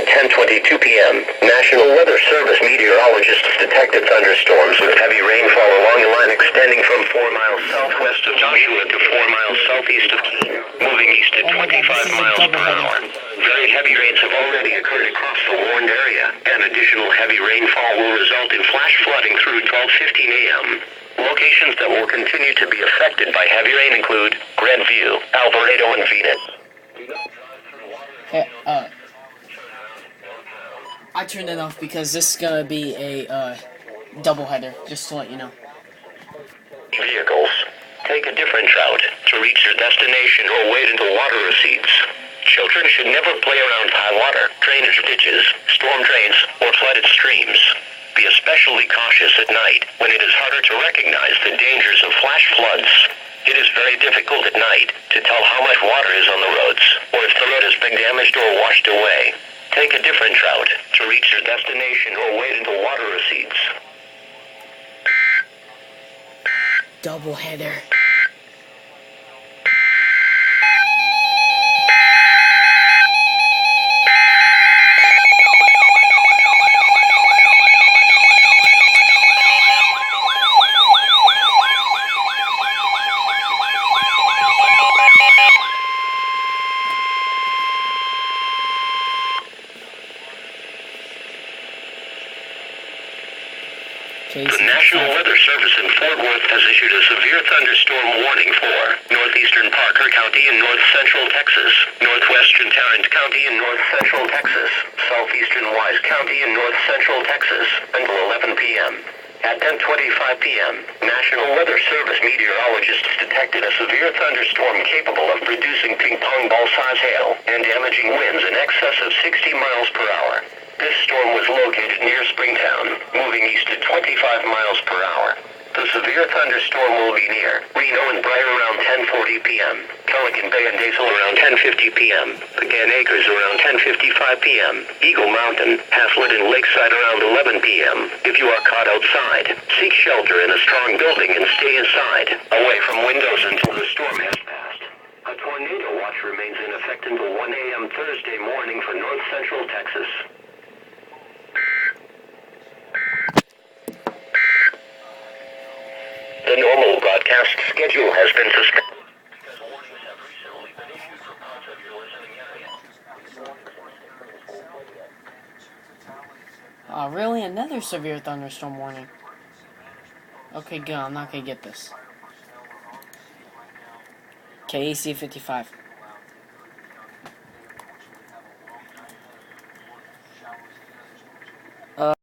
At 10:22 p.m., National Weather Service meteorologists detected thunderstorms with heavy rainfall along a line extending from 4 miles southwest of Joshua to 4 miles southeast of Keene, moving east at 25 miles per hour. Very heavy rains have already occurred across the warned area, and additional heavy rainfall will result in flash flooding through 12:15 a.m. Locations that will continue to be affected by heavy rain include Grandview, Alvarado, and Phoenix. Hey, I turned it off because this is gonna be a doubleheader, just to let you know. Vehicles. Take a different route to reach your destination or wait until water recedes. Children should never play around high water, drainage ditches, storm drains, or flooded streams. Be especially cautious at night when it is harder to recognize the dangers of flash floods. It is very difficult at night to tell how much water is on the roads, or if the road has been damaged or washed away. Take a different route to reach your destination or wait until water recedes. Doubleheader. The National Weather Service in Fort Worth has issued a severe thunderstorm warning for northeastern Parker County and north central Texas, northwestern Tarrant County and north central Texas, southeastern Wise County and north central Texas until 11 p.m. At 10:25 p.m., National Weather Service meteorologists detected a severe thunderstorm capable of producing ping-pong ball-size hail and damaging winds in excess of 60 miles per hour. This storm was located near Springtown, moving east at 25 miles per hour. The severe thunderstorm will be near Reno and Briar around 10:40 p.m., Pelican Bay and Daysel around 10:50 p.m., Pecan Acres around 10:55 p.m., Eagle Mountain, Haslett and Lakeside around 11 p.m. If you are caught outside, seek shelter in a strong building and stay inside, away from windows until the storm has passed. A tornado watch remains in effect until 1 a.m. Thursday morning for north central Texas. The normal broadcast schedule has been suspended. Really? Another severe thunderstorm warning. Okay, good. I'm not gonna get this. Okay, AC 55.